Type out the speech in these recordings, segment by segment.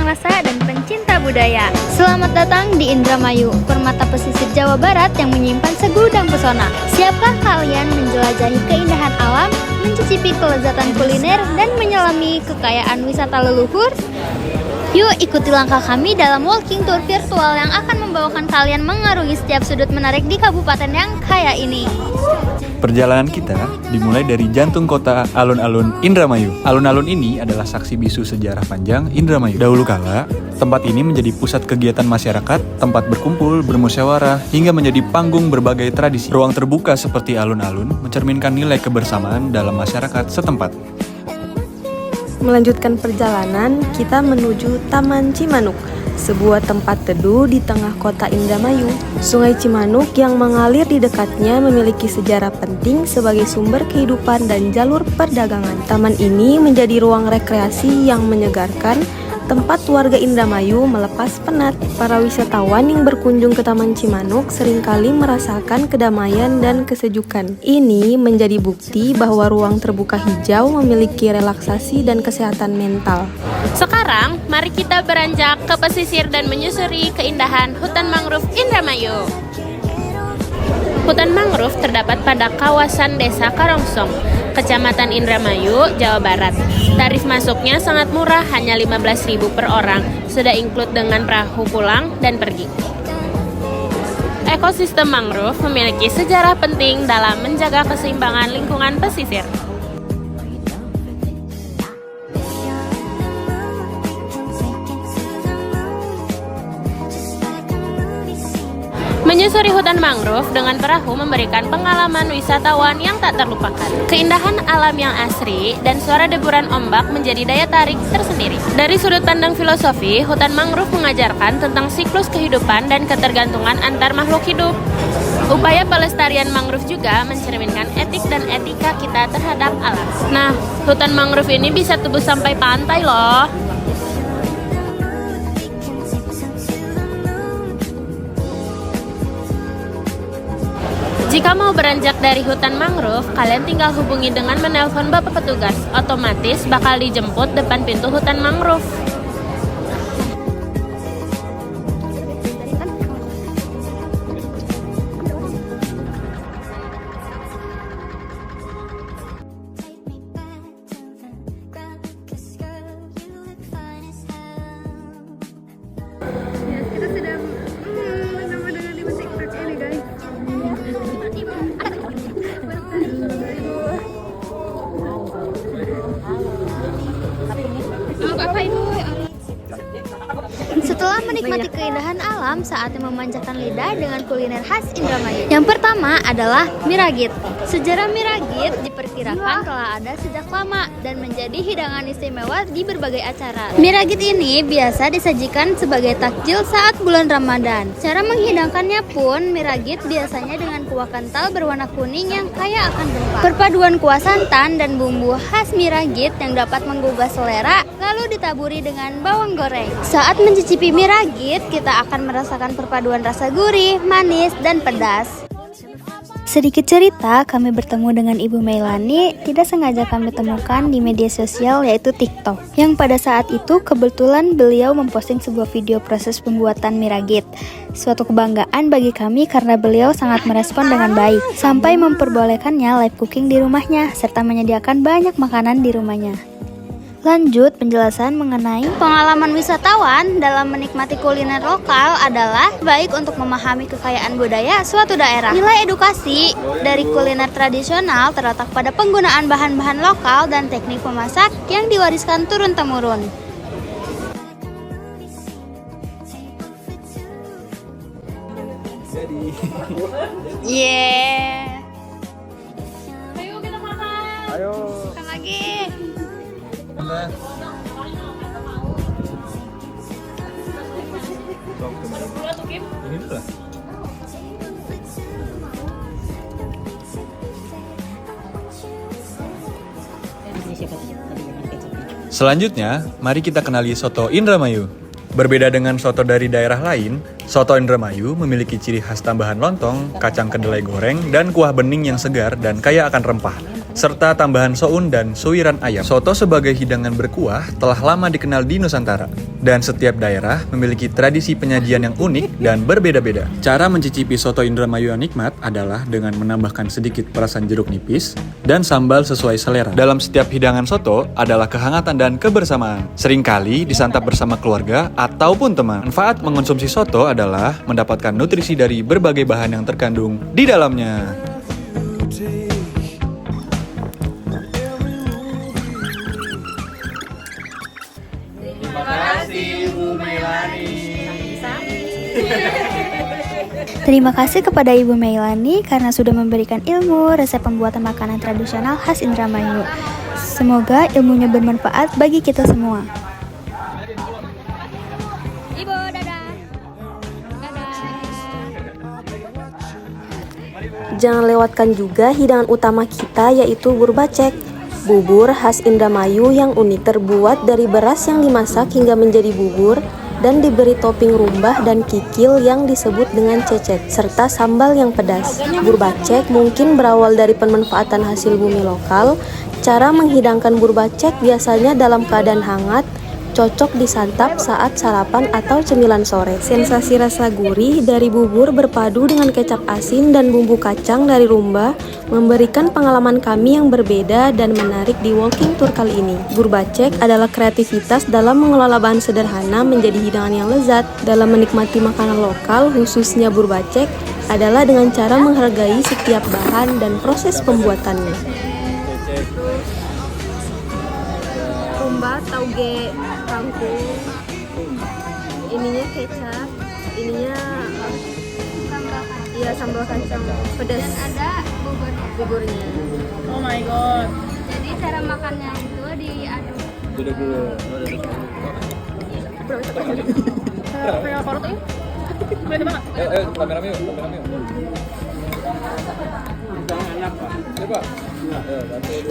penguasa dan pencinta budaya. Selamat datang di Indramayu, permata pesisir Jawa Barat yang menyimpan segudang pesona. Siapkah kalian menjelajahi keindahan alam, mencicipi kelezatan kuliner, dan menyelami kekayaan wisata leluhur? Yuk ikuti langkah kami dalam walking tour virtual yang akan membawakan kalian mengarungi setiap sudut menarik di kabupaten yang kaya ini. Perjalanan kita dimulai dari jantung kota alun-alun Indramayu. Alun-alun ini adalah saksi bisu sejarah panjang Indramayu. Dahulu kala, tempat ini menjadi pusat kegiatan masyarakat, tempat berkumpul, bermusyawarah, hingga menjadi panggung berbagai tradisi. Ruang terbuka seperti alun-alun mencerminkan nilai kebersamaan dalam masyarakat setempat. Melanjutkan perjalanan, kita menuju Taman Cimanuk, sebuah tempat teduh di tengah kota Indramayu. Sungai Cimanuk yang mengalir di dekatnya memiliki sejarah penting sebagai sumber kehidupan dan jalur perdagangan. Taman ini menjadi ruang rekreasi yang menyegarkan, tempat warga Indramayu melepas penat. Para wisatawan yang berkunjung ke Taman Cimanuk seringkali merasakan kedamaian dan kesejukan. Ini menjadi bukti bahwa ruang terbuka hijau memiliki relaksasi dan kesehatan mental. Sekarang, mari kita beranjak ke pesisir dan menyusuri keindahan hutan mangrove Indramayu. Hutan mangrove terdapat pada kawasan Desa Karongsong, Kecamatan Indramayu, Jawa Barat. Tarif masuknya sangat murah, hanya 15.000 per orang, sudah include dengan perahu pulang dan pergi. Ekosistem mangrove memiliki sejarah penting dalam menjaga keseimbangan lingkungan pesisir. Menyusuri hutan mangrove dengan perahu memberikan pengalaman wisatawan yang tak terlupakan. Keindahan alam yang asri dan suara deburan ombak menjadi daya tarik tersendiri. Dari sudut pandang filosofi, hutan mangrove mengajarkan tentang siklus kehidupan dan ketergantungan antar makhluk hidup. Upaya pelestarian mangrove juga mencerminkan etik dan etika kita terhadap alam. Nah, hutan mangrove ini bisa tembus sampai pantai loh. Jika mau beranjak dari hutan mangrove, kalian tinggal hubungi dengan menelpon bapak petugas. Otomatis bakal dijemput depan pintu hutan mangrove. Kita sudah bersama dengan Ibu TikTok ini, guys. Setelah menikmati keindahan alam, saatnya memanjakan lidah dengan kuliner khas Indramayu. Yang pertama adalah Miragit. Sejarah Miragit diperkirakan telah ada sejak lama dan menjadi hidangan istimewa di berbagai acara. Miragit ini biasa disajikan sebagai takjil saat bulan Ramadan. Cara menghidangkannya pun, Miragit biasanya dengan kuah kental berwarna kuning yang kaya akan rempah. Perpaduan kuah santan dan bumbu khas Miragit yang dapat menggugah selera, lalu ditaburi dengan bawang goreng. Saat mencicipi Miragit, kita akan merasakan perpaduan rasa gurih, manis, dan pedas. Sedikit cerita, kami bertemu dengan Ibu Meilani tidak sengaja kami temukan di media sosial yaitu TikTok. Yang pada saat itu kebetulan beliau memposting sebuah video proses pembuatan Miragit. Suatu kebanggaan bagi kami karena beliau sangat merespon dengan baik, sampai memperbolehkannya live cooking di rumahnya, serta menyediakan banyak makanan di rumahnya. Lanjut, penjelasan mengenai pengalaman wisatawan dalam menikmati kuliner lokal adalah baik untuk memahami kekayaan budaya suatu daerah. Nilai edukasi dari kuliner tradisional terletak pada penggunaan bahan-bahan lokal dan teknik memasak yang diwariskan turun-temurun. Yeah. Ayo kita makan. Ayo. Makan lagi. Ini tuh lah. Selanjutnya, mari kita kenali soto Indramayu. Berbeda dengan soto dari daerah lain, soto Indramayu memiliki ciri khas tambahan lontong, kacang kedelai goreng, dan kuah bening yang segar dan kaya akan rempah. serta tambahan soun dan suiran ayam. Soto sebagai hidangan berkuah telah lama dikenal di Nusantara, dan setiap daerah memiliki tradisi penyajian yang unik dan berbeda-beda. Cara mencicipi soto Indramayu yang nikmat adalah dengan menambahkan sedikit perasan jeruk nipis dan sambal sesuai selera. Dalam setiap hidangan soto adalah kehangatan dan kebersamaan. Seringkali disantap bersama keluarga ataupun teman. Manfaat mengonsumsi soto adalah mendapatkan nutrisi dari berbagai bahan yang terkandung di dalamnya. Terima kasih kepada Ibu Meilani karena sudah memberikan ilmu resep pembuatan makanan tradisional khas Indramayu. Semoga ilmunya bermanfaat bagi kita semua. Ibu, dadah. Jangan lewatkan juga hidangan utama kita yaitu bubur bacek. Bubur khas Indramayu yang unik terbuat dari beras yang dimasak hingga menjadi bubur dan diberi topping rumbah dan kikil yang disebut dengan cecek, serta sambal yang pedas. Bubur bacek mungkin berawal dari pemanfaatan hasil bumi lokal. Cara menghidangkan bubur bacek biasanya dalam keadaan hangat, cocok disantap saat sarapan atau cemilan sore. Sensasi rasa gurih dari bubur berpadu dengan kecap asin dan bumbu kacang dari rumba memberikan pengalaman kami yang berbeda dan menarik di walking tour kali ini. Bubur bacek adalah kreativitas dalam mengelola bahan sederhana menjadi hidangan yang lezat. Dalam menikmati makanan lokal, khususnya bubur bacek, adalah dengan cara menghargai setiap bahan dan proses pembuatannya. Rumba, tauge, kangkung, ininya kecap, ininya sambal kacang pedas. Dan ada buburnya. Oh my god. Jadi cara makannya itu diaduk. Duduk dulu. Pengen korot ya? Boleh banget. Kamera yuk.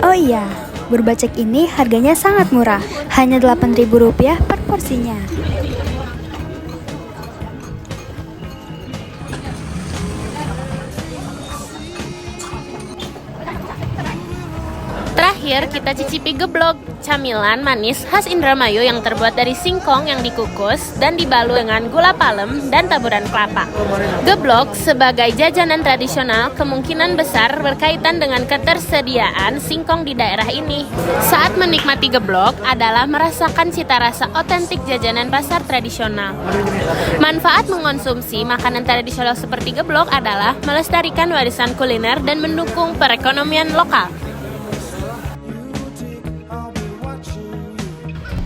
Oh iya, bubur bacek ini harganya sangat murah, hanya Rp8.000 per porsinya. Terakhir, kita cicipi geblok, camilan manis khas Indramayu yang terbuat dari singkong yang dikukus dan dibalut dengan gula palem dan taburan kelapa. Geblok sebagai jajanan tradisional kemungkinan besar berkaitan dengan ketersediaan singkong di daerah ini. Saat menikmati geblok adalah merasakan cita rasa otentik jajanan pasar tradisional. Manfaat mengonsumsi makanan tradisional seperti geblok adalah melestarikan warisan kuliner dan mendukung perekonomian lokal.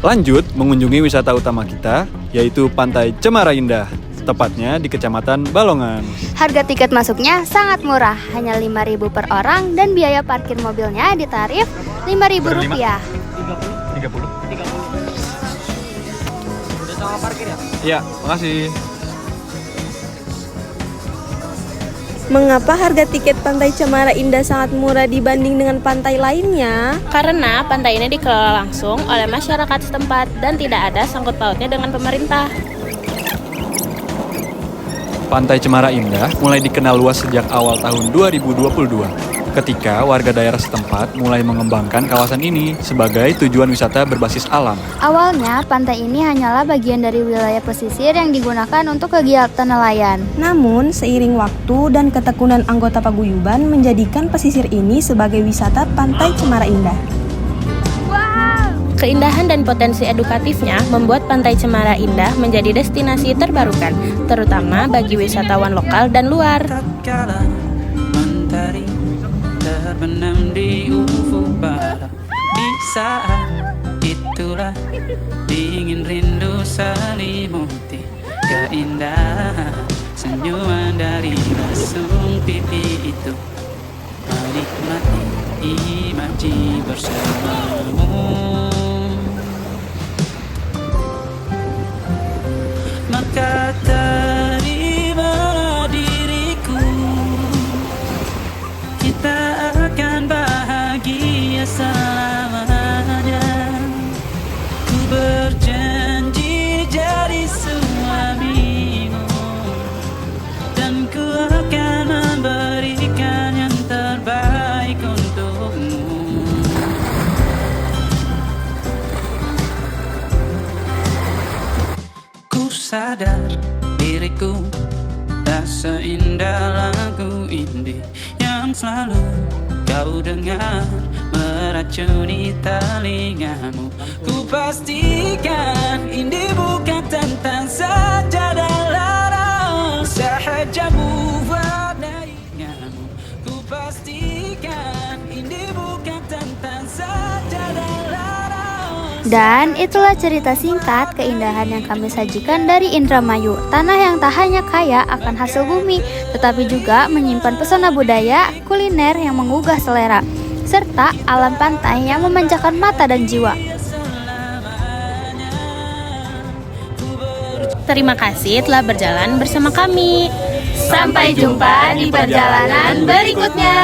Lanjut mengunjungi wisata utama kita, yaitu Pantai Cemara Indah, tepatnya di Kecamatan Balongan. Harga tiket masuknya sangat murah, hanya Rp5.000 per orang dan biaya parkir mobilnya ditarif Rp5.000. 30. Udah sama parkir ya? Iya, makasih. Mengapa harga tiket Pantai Cemara Indah sangat murah dibanding dengan pantai lainnya? Karena pantai ini dikelola langsung oleh masyarakat setempat dan tidak ada sangkut pautnya dengan pemerintah. Pantai Cemara Indah mulai dikenal luas sejak awal tahun 2022, ketika warga daerah setempat mulai mengembangkan kawasan ini sebagai tujuan wisata berbasis alam. Awalnya, pantai ini hanyalah bagian dari wilayah pesisir yang digunakan untuk kegiatan nelayan. Namun, seiring waktu dan ketekunan anggota paguyuban menjadikan pesisir ini sebagai wisata Pantai Cemara Indah. Keindahan dan potensi edukatifnya membuat Pantai Cemara Indah menjadi destinasi terbarukan, terutama bagi wisatawan lokal dan luar. Tatkala mentari terbenam di ufuk barat, di saat itulah dingin rindu selimuti keindahan senyuman dari rasung pipi itu, menikmati imaji bersamamu. Maka terimalah diriku, kita akan bahagia selamanya. Ku berjanji jadi suamimu, dan ku akan memberikan yang terbaik untukmu. sadar diriku tak seindah lagu indie yang selalu kau dengar meracuni telingamu. Ku pastikan indie bukan tentang sajadah larang, sahajamu warnaimu. Ku pastikan indie bukan tentang sajadah larang. Dan itulah cerita singkat keindahan yang kami sajikan dari Indramayu, tanah yang tak hanya kaya akan hasil bumi, tetapi juga menyimpan pesona budaya, kuliner yang menggugah selera, serta alam pantai yang memanjakan mata dan jiwa. Terima kasih telah berjalan bersama kami. Sampai jumpa di perjalanan berikutnya.